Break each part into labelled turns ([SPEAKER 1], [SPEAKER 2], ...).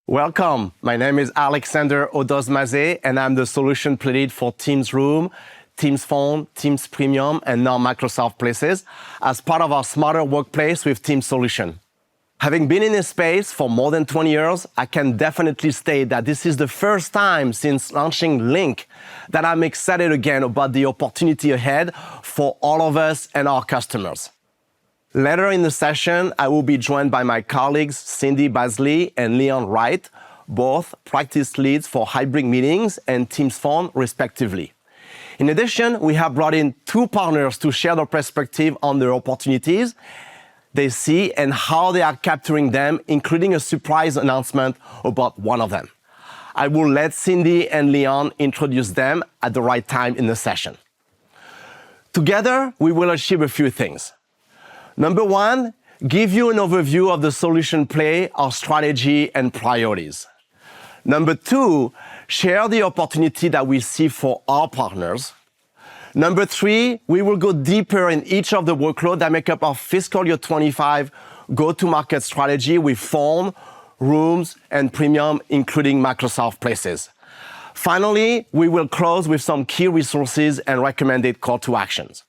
[SPEAKER 1] Welcome. My name is Alexander Oddoz-mazet, and I'm the solution lead for Teams Room, Teams Phone, Teams Premium, and now Microsoft Places as part of our Smarter Workplace with Teams solution. Having been in this space for more than 20 years, I can definitely state that this is the first time since launching Lync that I'm excited again about the opportunity ahead for all of us and our customers. Later in the session, I will be joined by my colleagues Cindy BATZLI and Wright, both practice leads for hybrid meetings and Teams Phone, respectively. In addition, we have brought in two partners to share their perspective on the opportunities they see and how they are capturing them, including a surprise announcement about one of them. I will let Cindy and Leon introduce them at the right time in the session. Together, we will achieve a few things. Number one, give you an overview of the solution play, our strategy, and priorities. Number two, share the opportunity that we see for our partners. Number three, we will go deeper in each of the workloads that make up our fiscal year 25 go-to-market strategy with Phone, Rooms, and Premium, including Microsoft Places. Finally, we will close with some key resources and recommended call to actions.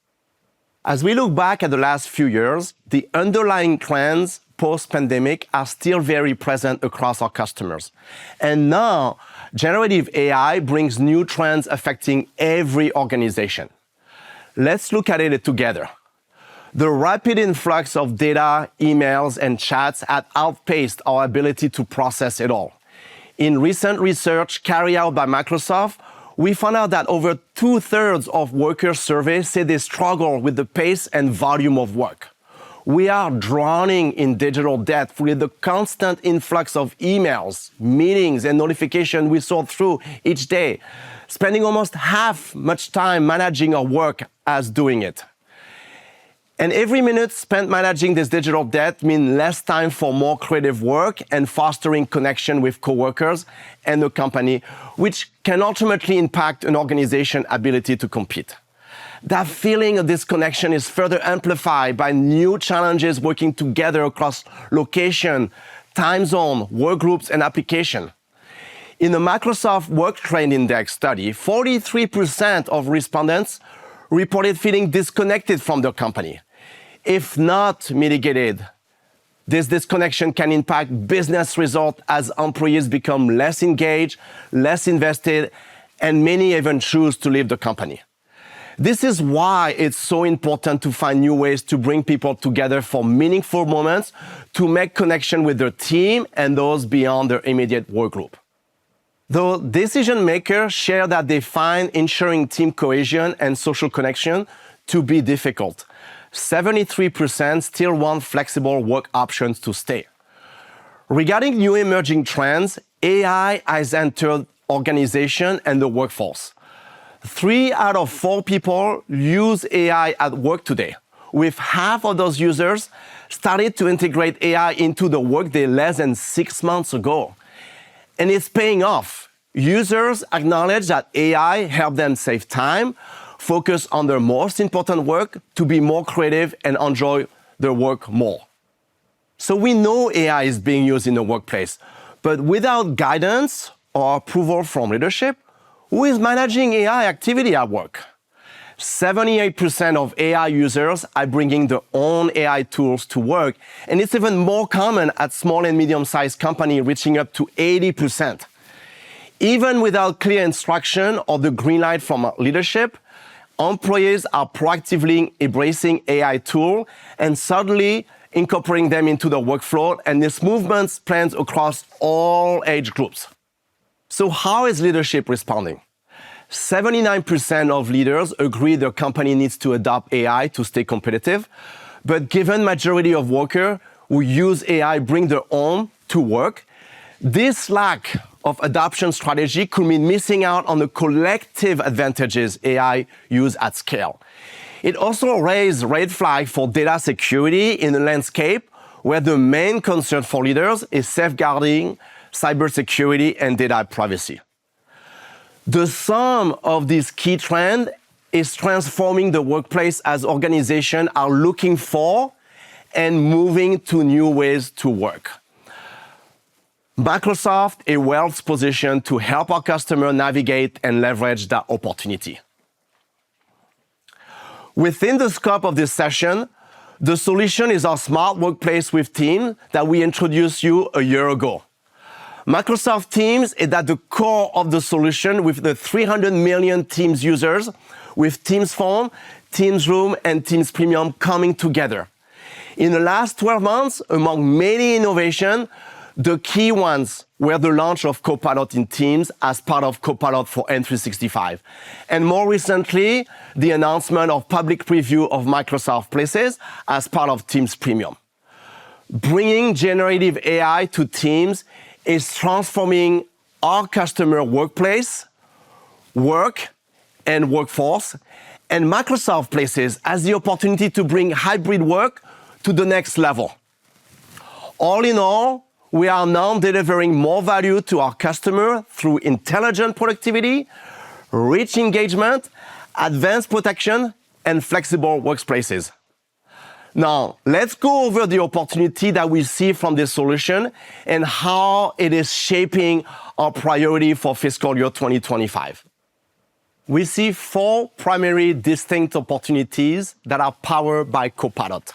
[SPEAKER 1] As we look back at the last few years, the underlying trends post-pandemic are still very present across our customers. And now, generative AI brings new trends affecting every organization. Let's look at it together. The rapid influx of data, emails, and chats had outpaced our ability to process it all. In recent research carried out by Microsoft, we found out that over 2/3 of workers surveyed say they struggle with the pace and volume of work. We are drowning in digital debt with the constant influx of emails, meetings, and notifications we sort through each day, spending almost half much time managing our work as doing it. And every minute spent managing this digital debt means less time for more creative work and fostering connection with coworkers and the company, which can ultimately impact an organization's ability to compete. That feeling of disconnection is further amplified by new challenges working together across location, time zone, work groups, and application. In the Microsoft Work Trend Index study, 43% of respondents reported feeling disconnected from their company. If not mitigated, this disconnection can impact business results as employees become less engaged, less invested, and many even choose to leave the company. This is why it's so important to find new ways to bring people together for meaningful moments to make connection with their team and those beyond their immediate work group. The decision makers share that they find ensuring team cohesion and social connection to be difficult. 73% still want flexible work options to stay. Regarding new emerging trends, AI has entered organization and the workforce. 3 out of 4 people use AI at work today, with half of those users started to integrate AI into the workday less than 6 months ago. And it's paying off. Users acknowledge that AI helped them save time, focus on their most important work, to be more creative and enjoy their work more. So we know AI is being used in the workplace, but without guidance or approval from leadership, who is managing AI activity at work? 78% of AI users are bringing their own AI tools to work, and it's even more common at small and medium-sized companies, reaching up to 80%. Even without clear instruction or the green light from leadership, employees are proactively embracing AI tools and suddenly incorporating them into the workflow, and this movement spans across all age groups. So how is leadership responding? 79% of leaders agree their company needs to adopt AI to stay competitive, but given majority of workers who use AI bring their own to work, this lack of adoption strategy could mean missing out on the collective advantages AI use at scale. It also raised red flags for data security in a landscape where the main concern for leaders is safeguarding cybersecurity and data privacy. The sum of these key trends is transforming the workplace as organizations are looking for and moving to new ways to work. Microsoft is well positioned to help our customer navigate and leverage that opportunity. Within the scope of this session, the solution is our smart workplace with Teams that we introduced you a year ago. Microsoft Teams is at the core of the solution with the 300 million Teams users, with Teams Phone, Teams Room, and Teams Premium coming together. In the last 12 months, among many innovations, the key ones were the launch of Copilot in Teams as part of Copilot for M365. And more recently, the announcement of public preview of Microsoft Places as part of Teams Premium. Bringing generative AI to Teams is transforming our customer workplace, work, and workforce. And Microsoft Places has the opportunity to bring hybrid work to the next level. All in all, we are now delivering more value to our customer through intelligent productivity, rich engagement, advanced protection, and flexible workplaces. Now, let's go over the opportunity that we see from this solution and how it is shaping our priority for fiscal year 2025. We see 4 primary distinct opportunities that are powered by Copilot.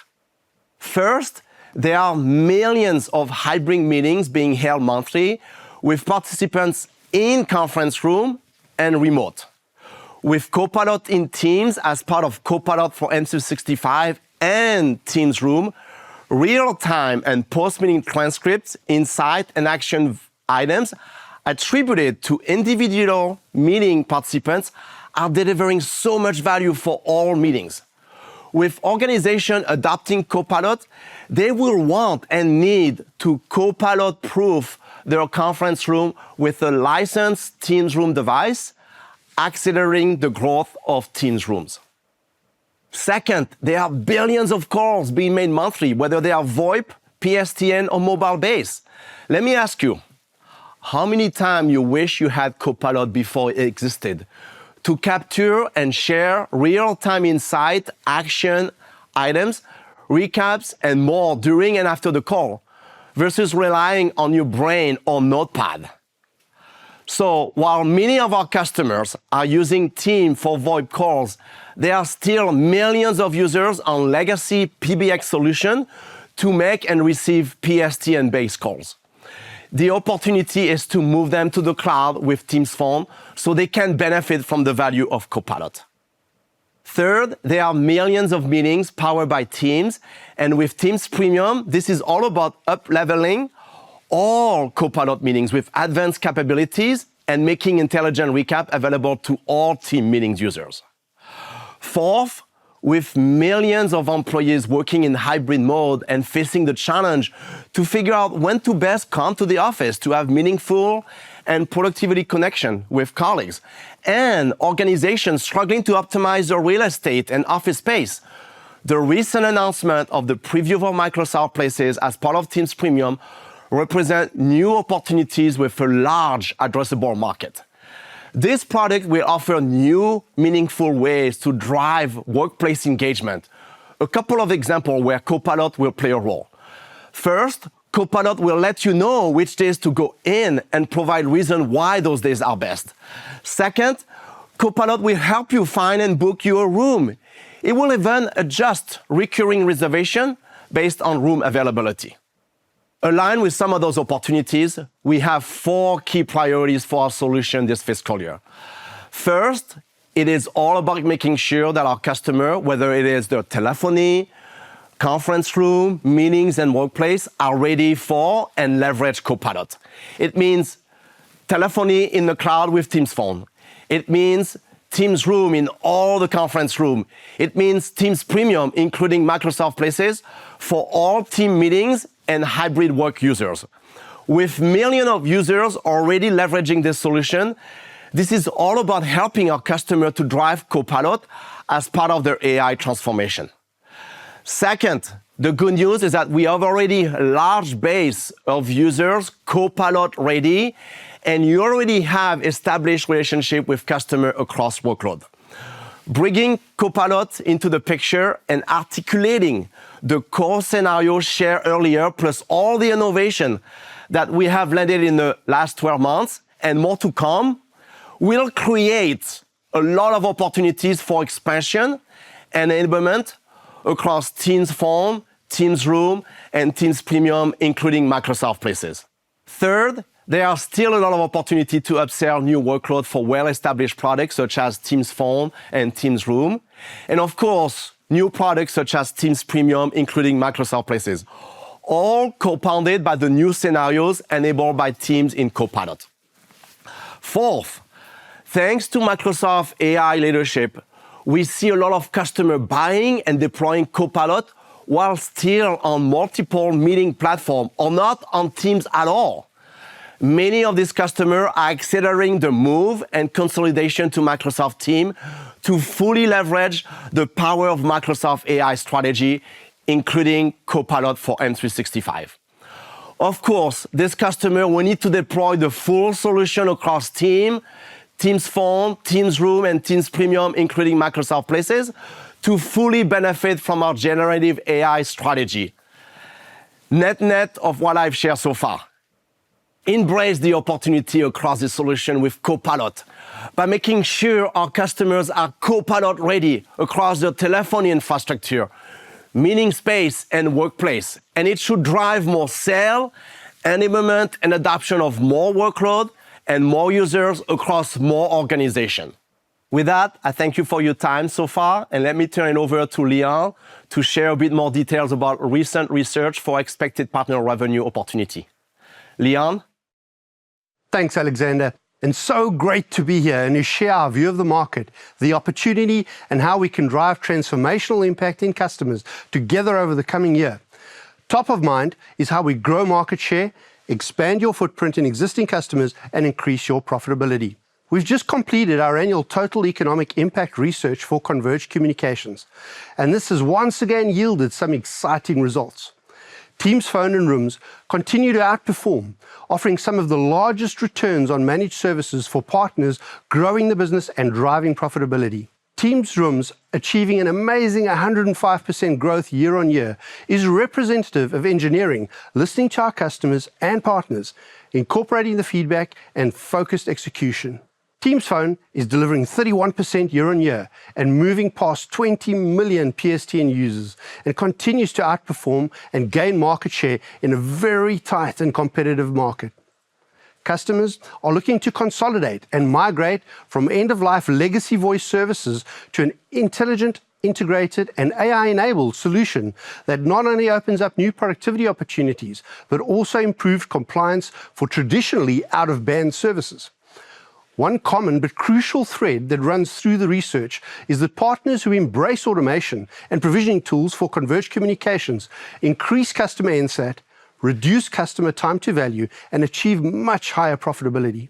[SPEAKER 1] First, there are millions of hybrid meetings being held monthly with participants in conference room and remote. With Copilot in Teams as part of Copilot for M365 and Teams Room, real-time and post-meeting transcripts, insight, and action items attributed to individual meeting participants are delivering so much value for all meetings. With organizations adopting Copilot, they will want and need to Copilot-proof their conference room with a licensed Teams Room device, accelerating the growth of Teams Rooms. Second, there are billions of calls being made monthly, whether they are VoIP, PSTN, or mobile-based. Let me ask you, how many times you wish you had Copilot before it existed to capture and share real-time insight, action items, recaps, and more during and after the call, versus relying on your brain or notepad? So while many of our customers are using Teams for VoIP calls, there are still millions of users on legacy PBX solution to make and receive PSTN-based calls. The opportunity is to move them to the cloud with Teams Phone so they can benefit from the value of Copilot. Third, there are millions of meetings powered by Teams, and with Teams Premium, this is all about up-leveling all Copilot meetings with advanced capabilities and making intelligent recap available to all team meetings users. Fourth, with millions of employees working in hybrid mode and facing the challenge to figure out when to best come to the office to have meaningful and productivity connection with colleagues, and organizations struggling to optimize their real estate and office space, the recent announcement of the preview of Microsoft Places as part of Teams Premium represent new opportunities with a large addressable market. This product will offer new, meaningful ways to drive workplace engagement. A couple of examples where Copilot will play a role. First, Copilot will let you know which days to go in and provide reason why those days are best. Second, Copilot will help you find and book your room. It will even adjust recurring reservation based on room availability. Aligned with some of those opportunities, we have 4 key priorities for our solution this fiscal year. First, it is all about making sure that our customer, whether it is their telephony, conference room, meetings, and workplace, are ready for and leverage Copilot. It means telephony in the cloud with Teams Phone. It means Teams Room in all the conference room. It means Teams Premium, including Microsoft Places, for all team meetings and hybrid work users. With millions of users already leveraging this solution, this is all about helping our customer to drive Copilot as part of their AI transformation. Second, the good news is that we have already a large base of users Copilot ready, and you already have established relationship with customer across workload. Bringing Copilot into the picture and articulating the core scenario shared earlier, plus all the innovation that we have landed in the last 12 months and more to come will create a lot of opportunities for expansion and enablement across Teams Phone, Teams Room, and Teams Premium, including Microsoft Places. Third, there are still a lot of opportunity to upsell new workload for well-established products such as Teams Phone and Teams Room. And of course, new products such as Teams Premium, including Microsoft Places, all compounded by the new scenarios enabled by Teams in Copilot. Fourth, thanks to Microsoft AI leadership, we see a lot of customer buying and deploying Copilot while still on multiple meeting platforms or not on Teams at all. Many of these customers are accelerating the move and consolidation to Microsoft Teams to fully leverage the power of Microsoft AI strategy, including Copilot for M365. Of course, this customer will need to deploy the full solution across Teams Phone, Teams Room, and Teams Premium, including Microsoft Places, to fully benefit from our generative AI strategy. Net of what I've shared so far. Embrace the opportunity across the solution with Copilot by making sure our customers are Copilot ready across their telephony infrastructure, meeting space, and workplace. And it should drive more sale, enablement, and adoption of more workload and more users across more organizations. With that, I thank you for your time so far, and let me turn it over to 𝗦𝗲𝗀𝗀𝗀 to share a bit more details about recent research for expected partner revenue opportunity. 𝗦𝗲𝗀𝗀𝗀.
[SPEAKER 2] Thanks, Alexander. And so great to be here and to share our view of the market, the opportunity, and how we can drive transformational impact in customers together over the coming year. Top of mind is how we grow market share, expand your footprint in existing customers, and increase your profitability. We've just completed our annual Total Economic Impact research for Converged Communications, and this has once again yielded some exciting results. Teams Phone and Rooms continue to outperform, offering some of the largest returns on managed services for partners, growing the business and driving profitability. Teams Rooms achieving an amazing 105% growth year on year is representative of engineering, listening to our customers and partners, incorporating the feedback and focused execution. Teams Phone is delivering 31% year on year and moving past 20 million PSTN users and continues to outperform and gain market share in a very tight and competitive market. Customers are looking to consolidate and migrate from end-of-life legacy voice services to an intelligent, integrated, and AI-enabled solution that not only opens up new productivity opportunities, but also improves compliance for traditionally out-of-band services. One common but crucial thread that runs through the research is that partners who embrace automation and provisioning tools for converged communications increase customer NSAT, reduce customer time to value, and achieve much higher profitability.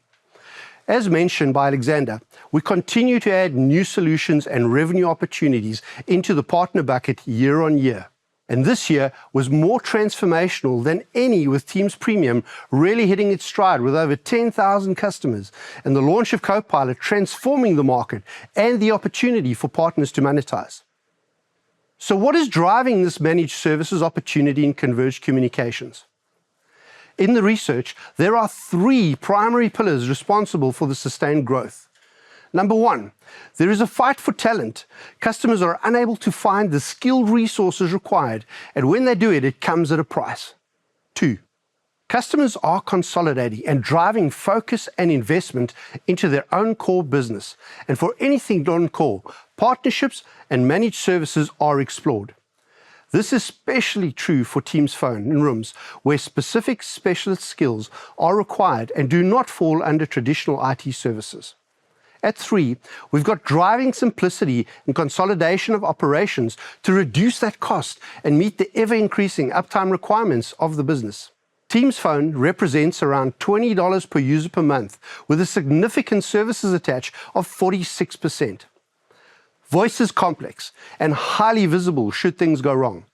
[SPEAKER 2] As mentioned by Alexander, we continue to add new solutions and revenue opportunities into the partner bucket year on year. And this year was more transformational than any, with Teams Premium really hitting its stride with over 10,000 customers and the launch of Copilot transforming the market and the opportunity for partners to monetize. So what is driving this managed services opportunity in converged communications? In the research, there are three primary pillars responsible for the sustained growth. Number one, there is a fight for talent. Customers are unable to find the skilled resources required, and when they do it, it comes at a price. Two, customers are consolidating and driving focus and investment into their own core business, and for anything non-core, partnerships and managed services are explored. This is especially true for Teams Phone and Rooms, where specific specialist skills are required and do not fall under traditional IT services. At three, we've got driving simplicity and consolidation of operations to reduce that cost and meet the ever-increasing uptime requirements of the business. Teams Phone represents around $20 per user per month, with a significant services attach of 46%. Voice is complex and highly visible should things go wrong.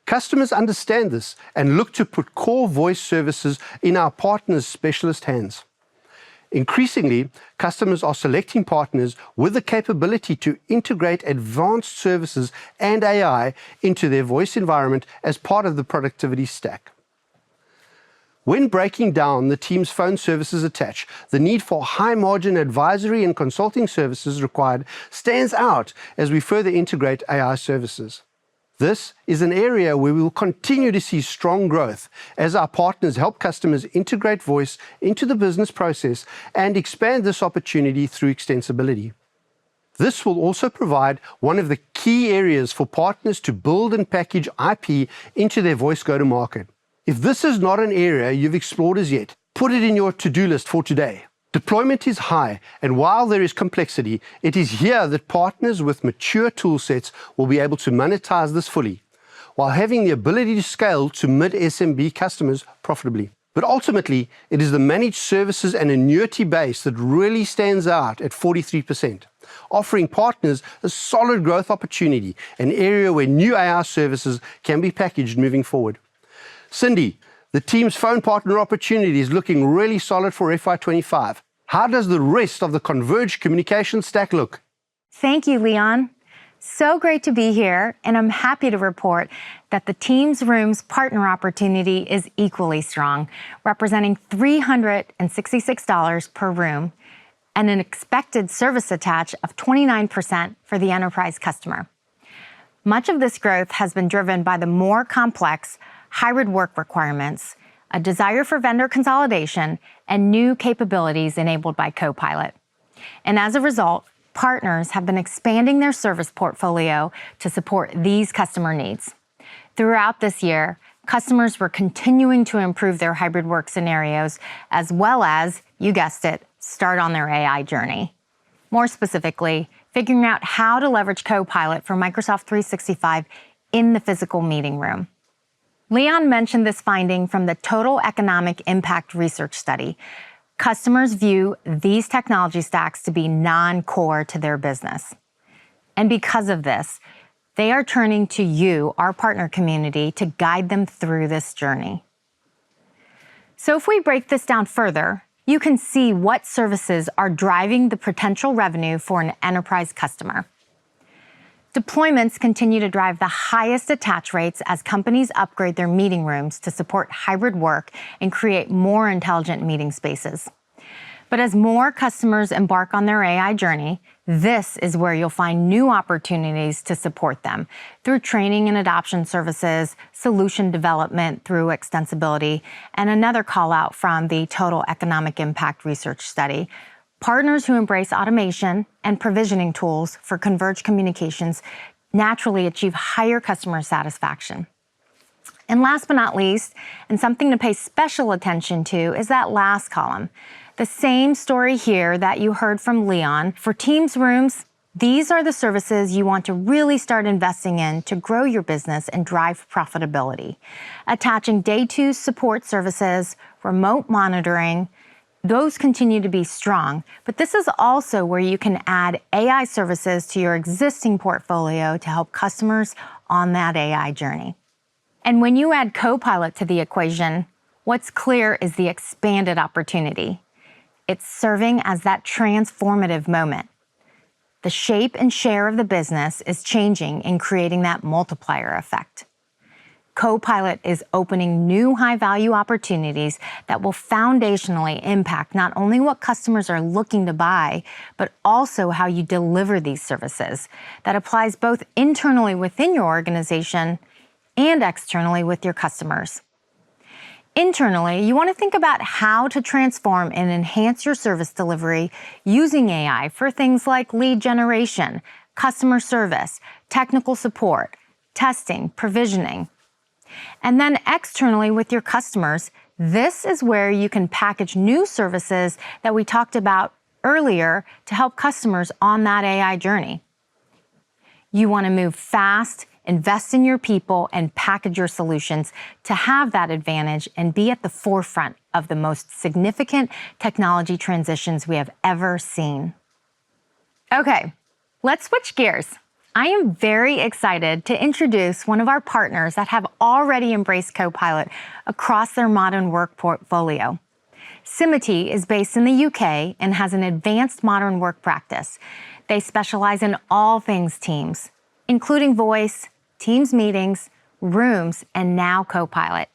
[SPEAKER 2] Customers understand this and look to put core voice services in our partners' specialist hands. Increasingly, customers are selecting partners with the capability to integrate advanced services and AI into their voice environment as part of the productivity stack. When breaking down the Teams phone services attached, the need for high-margin advisory and consulting services required stands out as we further integrate AI services. This is an area where we will continue to see strong growth as our partners help customers integrate voice into the business process and expand this opportunity through extensibility. This will also provide one of the key areas for partners to build and package IP into their voice go-to-market. If this is not an area you've explored as yet, put it in your to-do list for today. Deployment is high, and while there is complexity, it is here that partners with mature toolsets will be able to monetize this fully, while having the ability to scale to mid-SMB customers profitably. But ultimately, it is the managed services and annuity base that really stands out at 43%, offering partners a solid growth opportunity, an area where new AI services can be packaged moving forward. Cindy, the Teams phone partner opportunity is looking really solid for FY25. How does the rest of the Converged Communications stack look?
[SPEAKER 3] Thank you, Leon. So great to be here, and I'm happy to report that the Teams Rooms partner opportunity is equally strong, representing $366 per room and an expected service attach of 29% for the enterprise customer. Much of this growth has been driven by the more complex hybrid work requirements, a desire for vendor consolidation, and new capabilities enabled by Copilot. And as a result, partners have been expanding their service portfolio to support these customer needs. Throughout this year, customers were continuing to improve their hybrid work scenarios, as well as, you guessed it, start on their AI journey. More specifically, figuring out how to leverage Copilot for Microsoft 365 in the physical meeting room. Leon mentioned this finding from the Total Economic Impact Research Study. Customers view these technology stacks to be non-core to their business. And because of this, they are turning to you, our partner community, to guide them through this journey. So if we break this down further, you can see what services are driving the potential revenue for an enterprise customer. Deployments continue to drive the highest attach rates as companies upgrade their meeting rooms to support hybrid work and create more intelligent meeting spaces. But as more customers embark on their AI journey, this is where you'll find new opportunities to support them through training and adoption services, solution development through extensibility, and another call out from the Total Economic Impact Research Study. Partners who embrace automation and provisioning tools for Converged Communications naturally achieve higher customer satisfaction. And last but not least, and something to pay special attention to, is that last column. The same story here that you heard from Leon. For Teams Rooms, these are the services you want to really start investing in to grow your business and drive profitability. Attaching day 2 support services, remote monitoring, those continue to be strong, but this is also where you can add AI services to your existing portfolio to help customers on that AI journey. And when you add Copilot to the equation, what's clear is the expanded opportunity. It's serving as that transformative moment. The shape and share of the business is changing and creating that multiplier effect. Copilot is opening new high-value opportunities that will foundationally impact not only what customers are looking to buy, but also how you deliver these services. That applies both internally within your organization and externally with your customers. Internally, you want to think about how to transform and enhance your service delivery using AI for things like lead generation, customer service, technical support, testing, provisioning. And then externally with your customers, this is where you can package new services that we talked about earlier to help customers on that AI journey. You want to move fast, invest in your people, and package your solutions to have that advantage and be at the forefront of the most significant technology transitions we have ever seen. Okay, let's switch gears. I am very excited to introduce one of our partners that have already embraced Copilot across their modern work portfolio. CYNTHIA is based in the UK and has an advanced modern work practice. They specialize in all things Teams, including voice, Teams meetings, Rooms, and now Copilot.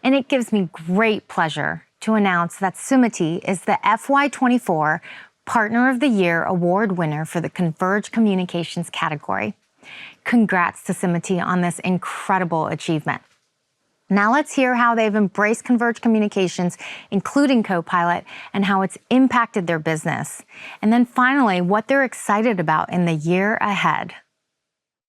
[SPEAKER 3] And it gives me great pleasure to announce that 𝗬𝗲 is the FY24 Partner of the Year Award winner for the Converged Communications category. Congrats to 𝗬𝗲 on this incredible achievement. Now let's hear how they've embraced Converged Communications, including Copilot, and how it's impacted their business. And then finally, what they're excited about in the year ahead.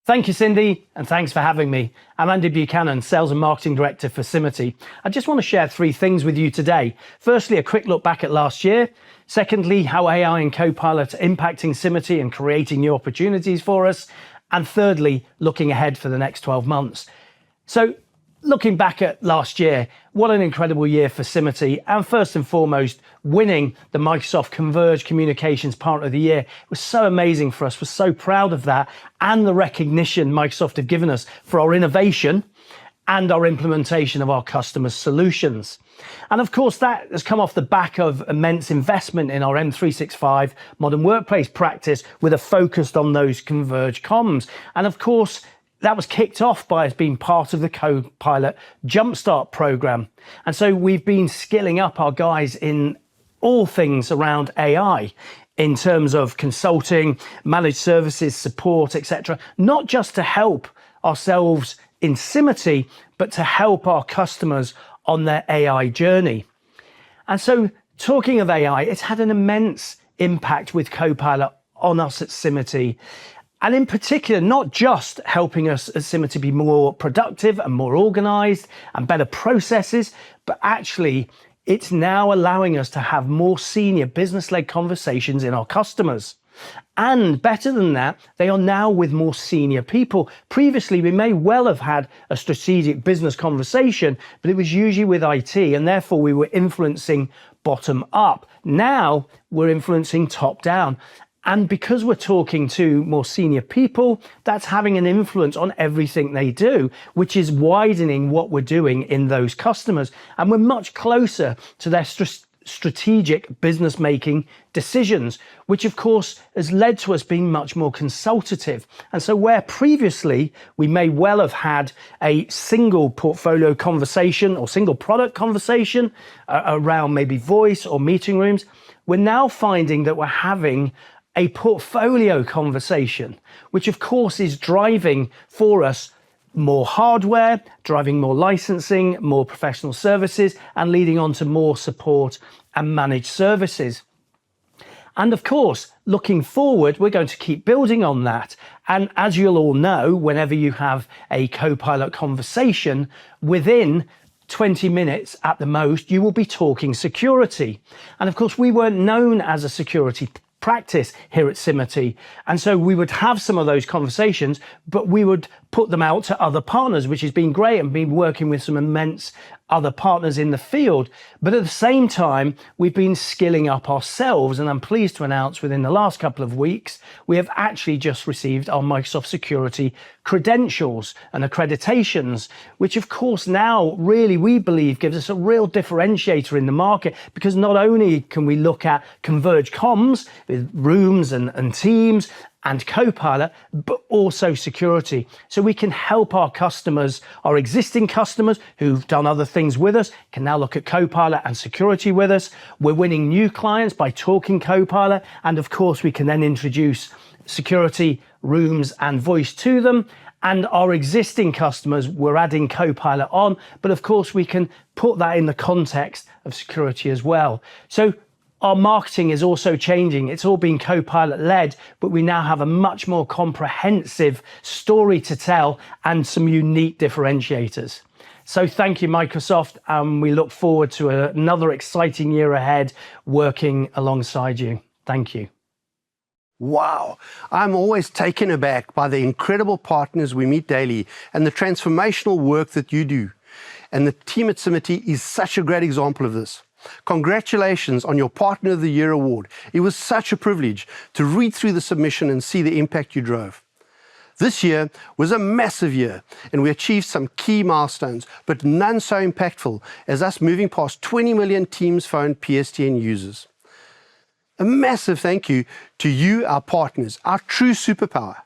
[SPEAKER 4] Thank you, Cindy, and thanks for having me. I'm Andy Buchanan, Sales and Marketing Director for 𝗬𝗲. I just want to share 3 things with you today. Firstly, a quick look back at last year. Secondly, how AI and Copilot are impacting 𝗬𝗲 and creating new opportunities for us. And thirdly, looking ahead for the next 12 months. So, looking back at last year, what an incredible year for 𝗬𝗲, and first and foremost, winning the Microsoft Converged Communications Partner of the Year. It was so amazing for us. We're so proud of that and the recognition Microsoft have given us for our innovation and our implementation of our customers' solutions. And of course, that has come off the back of immense investment in our 𝗦𝗽𝗲𝗀𝗀𝗻 modern workplace practice with a focus on those converged comms. And of course, that was kicked off by us being part of the Copilot Jumpstart program. And so we've been skilling up our guys in all things around AI in terms of consulting, managed services, support, etc. Not just to help ourselves in 𝗬𝗲, but to help our customers on their AI journey. And so talking of AI, it's had an immense impact with Copilot on us at 𝗬𝗲. And in particular, not just helping us at 𝗬𝗲 be more productive and more organized and better processes, but actually it's now allowing us to have more senior business-led conversations in our customers. And better than that, they are now with more senior people. Previously, we may well have had a strategic business conversation, but it was usually with IT, and therefore we were influencing bottom up. Now we're influencing top down. And because we're talking to more senior people, that's having an influence on everything they do, which is widening what we're doing in those customers. And we're much closer to their strategic business making decisions, which of course has led to us being much more consultative. And so where previously we may well have had a single portfolio conversation or single product conversation around maybe voice or meeting rooms, we're now finding that we're having a portfolio conversation, which of course is driving for us more hardware, driving more licensing, more professional services, and leading on to more support and managed services. And of course, looking forward, we're going to keep building on that. And as you'll all know, whenever you have a Copilot conversation, within 20 minutes at the most, you will be talking security. And of course, we weren't known as a security practice here at 𝗬𝗲. And so we would have some of those conversations, but we would put them out to other partners, which has been great, and been working with some immense other partners in the field. But at the same time, we've been skilling up ourselves, and I'm pleased to announce within the last couple of weeks, we have actually just received our Microsoft Security credentials and accreditations, which of course now really we believe gives us a real differentiator in the market, because not only can we look at converged comms with rooms and teams and Copilot, but also security. So we can help our customers, our existing customers who've done other things with us, can now look at Copilot and security with us. We're winning new clients by talking Copilot. And of course, we can then introduce security, rooms, and voice to them. And our existing customers, we're adding Copilot on, but of course we can put that in the context of security as well. So our marketing is also changing. It's all been Copilot led, but we now have a much more comprehensive story to tell and some unique differentiators. So thank you, Microsoft, and we look forward to another exciting year ahead working alongside you. Thank you.
[SPEAKER 2] Wow, I'm always taken aback by the incredible partners we meet daily and the transformational work that you do. And the team at 𝗬𝗲 is such a great example of this. Congratulations on your Partner of the Year award. It was such a privilege to read through the submission and see the impact you drove. This year was a massive year, and we achieved some key milestones, but none so impactful as us moving past 20 million Teams Phone PSTN users. A massive thank you to you, our partners, our true superpower.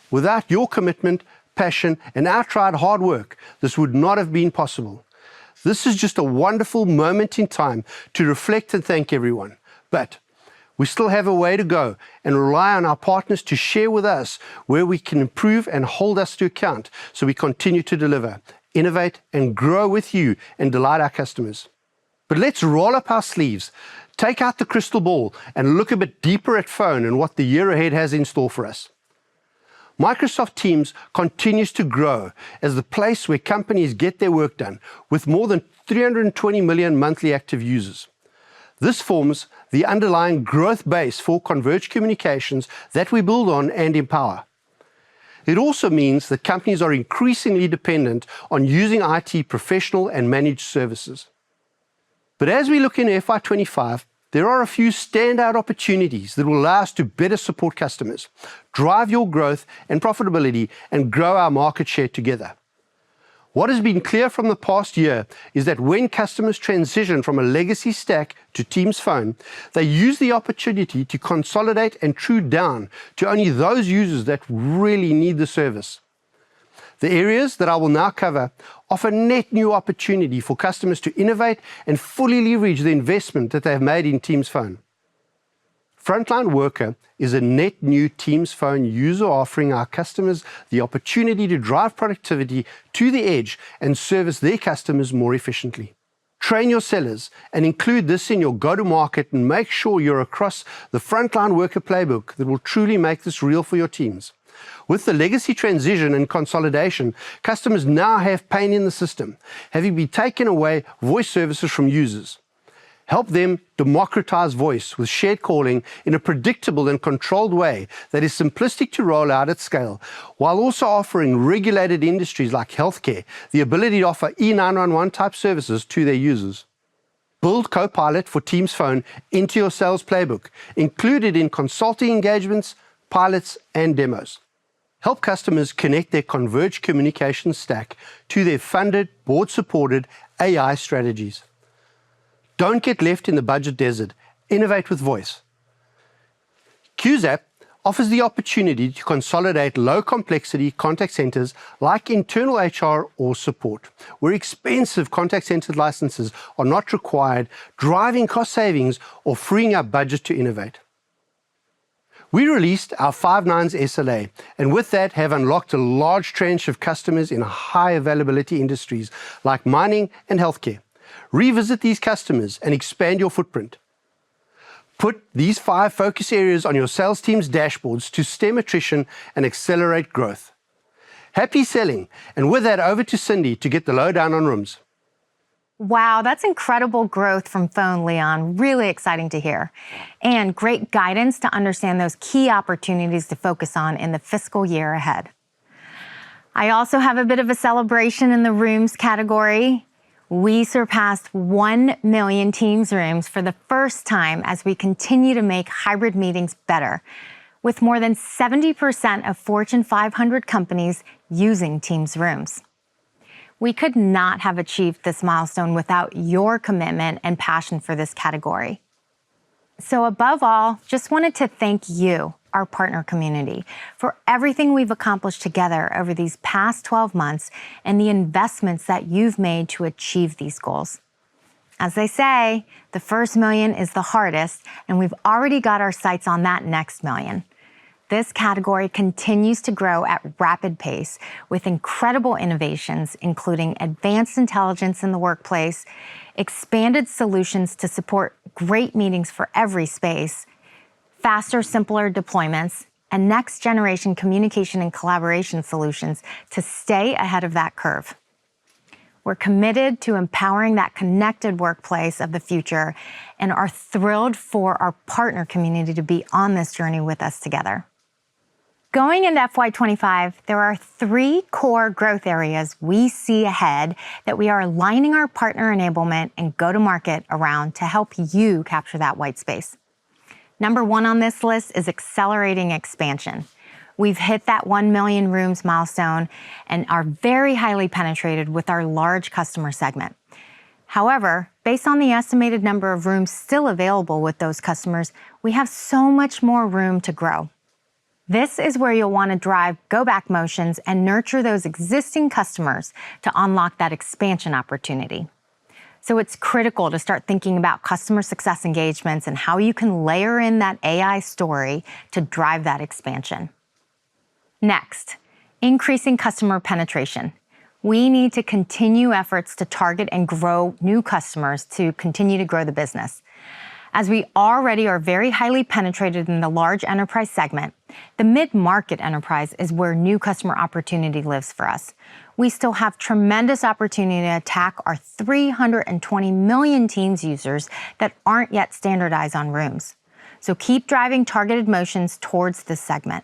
[SPEAKER 2] Without your commitment, passion, and outright hard work, this would not have been possible. This is just a wonderful moment in time to reflect and thank everyone. But we still have a way to go and rely on our partners to share with us where we can improve and hold us to account so we continue to deliver, innovate, and grow with you and delight our customers. But let's roll up our sleeves, take out the crystal ball, and look a bit deeper at phone and what the year ahead has in store for us. Microsoft Teams continues to grow as the place where companies get their work done, with more than 320 million monthly active users. This forms the underlying growth base for Converged Communications that we build on and empower. It also means that companies are increasingly dependent on using IT professional and managed services. But as we look into FY25, there are a few standout opportunities that will allow us to better support customers, drive your growth and profitability, and grow our market share together. What has been clear from the past year is that when customers transition from a legacy stack to Teams Phone, they use the opportunity to consolidate and true down to only those users that really need the service. The areas that I will now cover offer net new opportunity for customers to innovate and fully leverage the investment that they have made in Teams Phone. Frontline Worker is a net new Teams Phone user offering our customers the opportunity to drive productivity to the edge and service their customers more efficiently. Train your sellers and include this in your go-to-market and make sure you're across the Frontline Worker playbook that will truly make this real for your teams. With the legacy transition and consolidation, customers now have pain in the system, having been taken away voice services from users. Help them democratize voice with shared calling in a predictable and controlled way that is simplistic to roll out at scale, while also offering regulated industries like healthcare the ability to offer E911 type services to their users. Build Copilot for Teams Phone into your sales playbook, included in consulting engagements, pilots, and demos. Help customers connect their converged communications stack to their funded, board-supported AI strategies. Don't get left in the budget desert. Innovate with voice. QZAP offers the opportunity to consolidate low-complexity contact centers like internal HR or support, where expensive contact center licenses are not required, driving cost savings or freeing up budget to innovate. We released our 5 nines SLA, and with that have unlocked a large tranche of customers in high availability industries like mining and healthcare. Revisit these customers and expand your footprint. Put these 5 focus areas on your sales team's dashboards to stem attrition and accelerate growth. Happy selling, and with that, over to Cindy to get the lowdown on rooms.
[SPEAKER 3] Wow, that's incredible growth from phone, Leon. Really exciting to hear. And great guidance to understand those key opportunities to focus on in the fiscal year ahead. I also have a bit of a celebration in the rooms category. We surpassed 1 million Teams rooms for the first time as we continue to make hybrid meetings better, with more than 70% of Fortune 500 companies using Teams rooms. We could not have achieved this milestone without your commitment and passion for this category. So above all, just wanted to thank you, our partner community, for everything we've accomplished together over these past 12 months and the investments that you've made to achieve these goals. As they say, the first million is the hardest, and we've already got our sights on that next million. This category continues to grow at rapid pace with incredible innovations, including advanced intelligence in the workplace, expanded solutions to support great meetings for every space, faster, simpler deployments, and next-generation communication and collaboration solutions to stay ahead of that curve. We're committed to empowering that connected workplace of the future and are thrilled for our partner community to be on this journey with us together. Going into FY25, there are 3 core growth areas we see ahead that we are aligning our partner enablement and go-to-market around to help you capture that white space. Number 1 on this list is accelerating expansion. We've hit that 1 million rooms milestone and are very highly penetrated with our large customer segment. However, based on the estimated number of rooms still available with those customers, we have so much more room to grow. This is where you'll want to drive go-back motions and nurture those existing customers to unlock that expansion opportunity. So it's critical to start thinking about customer success engagements and how you can layer in that AI story to drive that expansion. Next, increasing customer penetration. We need to continue efforts to target and grow new customers to continue to grow the business. As we already are very highly penetrated in the large enterprise segment, the mid-market enterprise is where new customer opportunity lives for us. We still have tremendous opportunity to attack our 320 million Teams users that aren't yet standardized on rooms. So keep driving targeted motions towards this segment.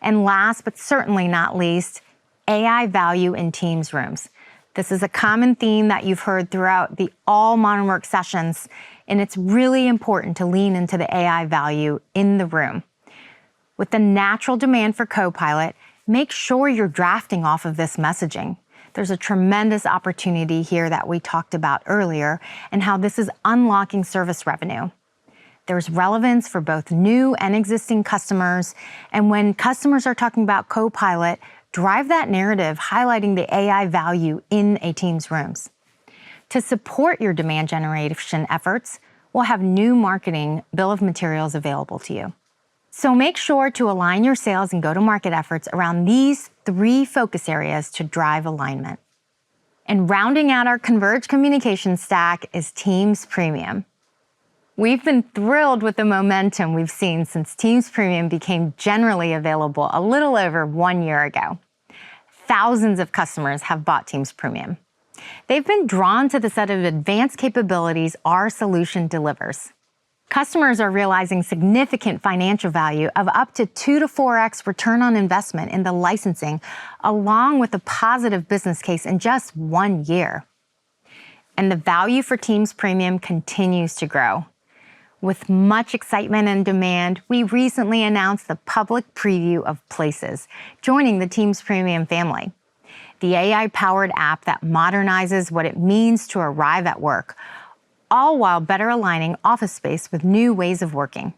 [SPEAKER 3] And last, but certainly not least, AI value in Teams rooms. This is a common theme that you've heard throughout the all Modern Work sessions, and it's really important to lean into the AI value in the room. With the natural demand for Copilot, make sure you're drafting off of this messaging. There's a tremendous opportunity here that we talked about earlier and how this is unlocking service revenue. There's relevance for both new and existing customers, and when customers are talking about Copilot, drive that narrative highlighting the AI value in a Teams rooms. To support your demand generation efforts, we'll have new marketing bill of materials available to you. So make sure to align your sales and go-to-market efforts around these 3 focus areas to drive alignment. And rounding out our Converged Communications stack is Teams Premium. We've been thrilled with the momentum we've seen since Teams Premium became generally available a little over 1 year ago. Thousands of customers have bought Teams Premium. They've been drawn to the set of advanced capabilities our solution delivers. Customers are realizing significant financial value of up to 2 to 4x return on investment in the licensing, along with a positive business case in just 1 year. And the value for Teams Premium continues to grow. With much excitement and demand, we recently announced the public preview of Places, joining the Teams Premium family. The AI-powered app that modernizes what it means to arrive at work, all while better aligning office space with new ways of working.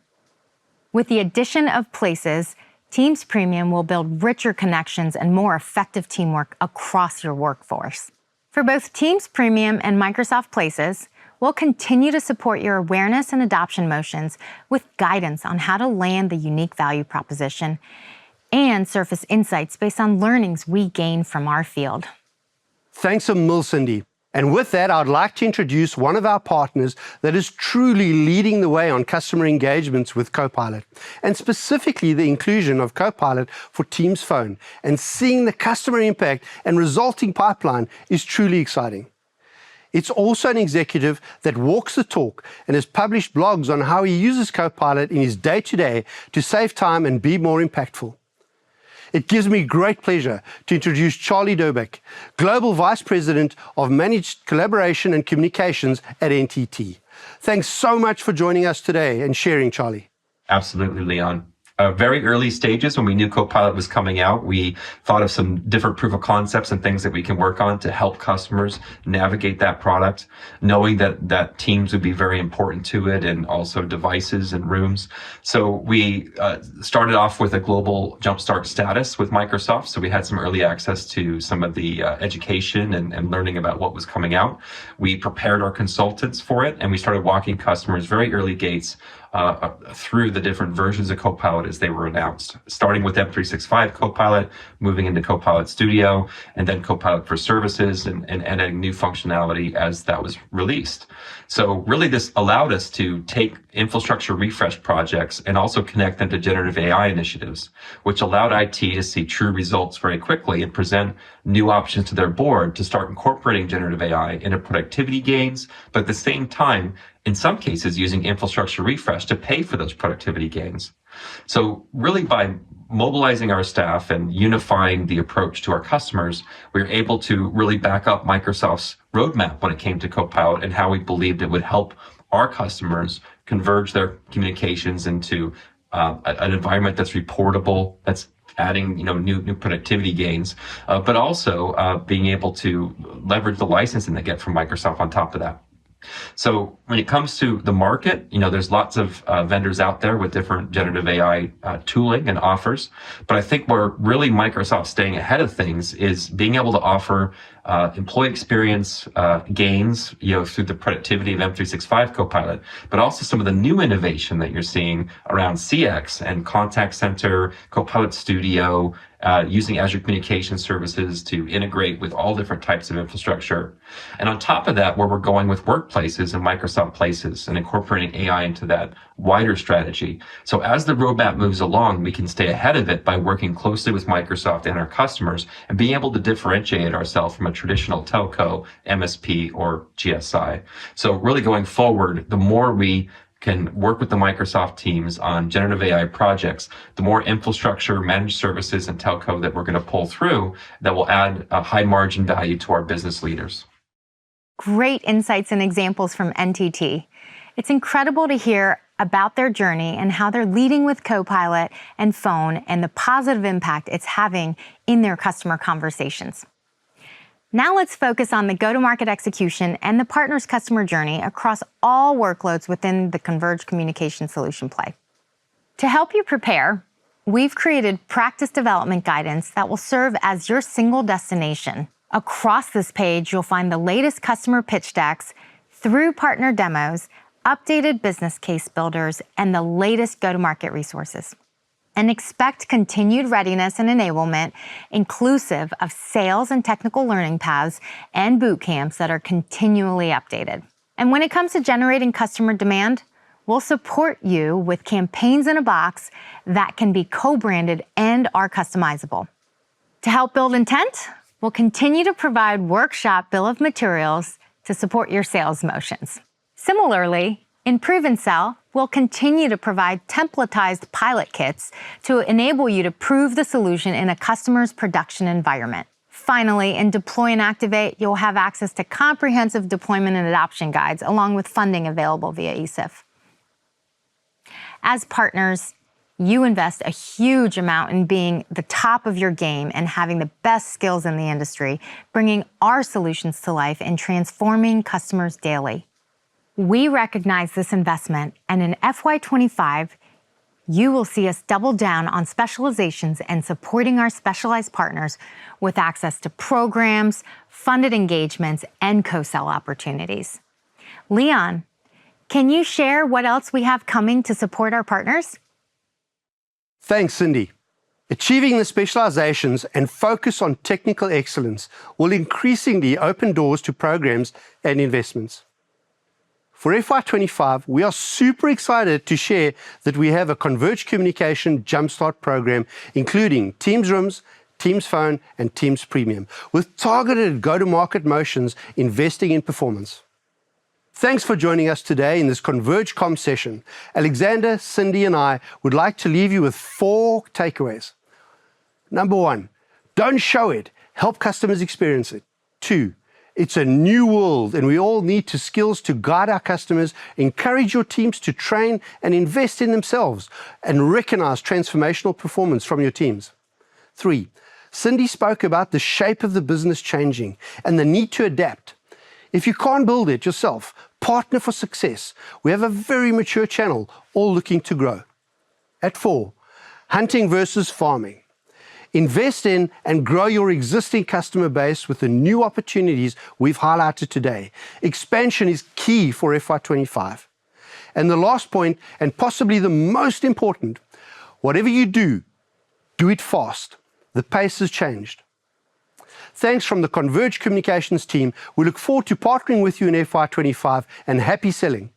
[SPEAKER 3] With the addition of Places, Teams Premium will build richer connections and more effective teamwork across your workforce. For both Teams Premium and Microsoft Places, we'll continue to support your awareness and adoption motions with guidance on how to land the unique value proposition and surface insights based on learnings we gain from our field.
[SPEAKER 2] Thanks a mil, Cindy. And with that, I'd like to introduce one of our partners that is truly leading the way on customer engagements with Copilot, and specifically the inclusion of Copilot for Teams Phone. And seeing the customer impact and resulting pipeline is truly exciting. It's also an executive that walks the talk and has published blogs on how he uses Copilot in his day-to-day to save time and be more impactful. It gives me great pleasure to introduce 𝗬𝗲𝗀𝗀𝗀𝗀, Global Vice President of Managed Collaboration and Communications at NTT. Thanks so much for joining us today and sharing, Charlie.
[SPEAKER 5] Absolutely, Leon. Very early stages, when we knew Copilot was coming out, we thought of some different proof of concepts and things that we can work on to help customers navigate that product, knowing that Teams would be very important to it, and also devices and rooms. So we started off with a global jumpstart status with Microsoft. So we had some early access to some of the education and learning about what was coming out. We prepared our consultants for it, and we started walking customers very early gates through the different versions of Copilot as they were announced, starting with M365 Copilot, moving into Copilot Studio, and then Copilot for Services, and adding new functionality as that was released. So really this allowed us to take infrastructure refresh projects and also connect them to generative AI initiatives, which allowed IT to see true results very quickly and present new options to their board to start incorporating generative AI into productivity gains, but at the same time, in some cases, using infrastructure refresh to pay for those productivity gains. So really by mobilizing our staff and unifying the approach to our customers, we were able to really back up Microsoft's roadmap when it came to Copilot and how we believed it would help our customers converge their communications into an environment that's reportable, that's adding new productivity gains, but also being able to leverage the licensing they get from Microsoft on top of that. So when it comes to the market, there's lots of vendors out there with different generative AI tooling and offers. But I think where really Microsoft's staying ahead of things is being able to offer employee experience gains, through the productivity of M365 Copilot, but also some of the new innovation that you're seeing around CX and contact center, Copilot Studio, using Azure Communication Services to integrate with all different types of infrastructure. And on top of that, where we're going with workplaces and Microsoft Places and incorporating AI into that wider strategy. So as the roadmap moves along, we can stay ahead of it by working closely with Microsoft and our customers and being able to differentiate ourselves from a traditional telco, MSP, or GSI. So really going forward, the more we can work with the Microsoft teams on generative AI projects, the more infrastructure, managed services, and telco that we're going to pull through that will add a high margin value to our business leaders.
[SPEAKER 3] Great insights and examples from NTT. It's incredible to hear about their journey and how they're leading with Copilot and Phone and the positive impact it's having in their customer conversations. Now let's focus on the go-to-market execution and the partner's customer journey across all workloads within the Converged Communication solution play. To help you prepare, we've created practice development guidance that will serve as your single destination. Across this page, you'll find the latest customer pitch decks, through partner demos, updated business case builders, and the latest go-to-market resources. And expect continued readiness and enablement, inclusive of sales and technical learning paths and boot camps that are continually updated. And when it comes to generating customer demand, we'll support you with campaigns in a box that can be co-branded and are customizable. To help build intent, we'll continue to provide workshop bill of materials to support your sales motions. Similarly, in Prove and Sell, we'll continue to provide templatized pilot kits to enable you to prove the solution in a customer's production environment. Finally, in Deploy and Activate, you'll have access to comprehensive deployment and adoption guides, along with funding available via ESIF. As partners, you invest a huge amount in being the top of your game and having the best skills in the industry, bringing our solutions to life and transforming customers daily. We recognize this investment, and in FY25, you will see us double down on specializations and supporting our specialized partners with access to programs, funded engagements, and co-sell opportunities. Leon, can you share what else we have coming to support our partners?
[SPEAKER 2] Thanks, Cindy. Achieving the specializations and focus on technical excellence will increasingly open doors to programs and investments. For FY25, we are super excited to share that we have a Converged Communication Jumpstart program, including Teams Rooms, Teams Phone, and Teams Premium, with targeted go-to-market motions investing in performance. Thanks for joining us today in this Converged Comm session. Alexander, Cindy, and I would like to leave you with 4 takeaways. Number 1, don't show it, help customers experience it. 2, it's a new world, and we all need skills to guide our customers. Encourage your teams to train and invest in themselves, and recognize transformational performance from your teams. 3, Cindy spoke about the shape of the business changing and the need to adapt. If you can't build it yourself, partner for success. We have a very mature channel, all looking to grow. At 4, hunting versus farming. Invest in and grow your existing customer base with the new opportunities we've highlighted today. Expansion is key for FY25. And the last point, and possibly the most important, whatever you do, do it fast. The pace has changed. Thanks from the Converged Communications team. We look forward to partnering with you in FY25, and happy selling.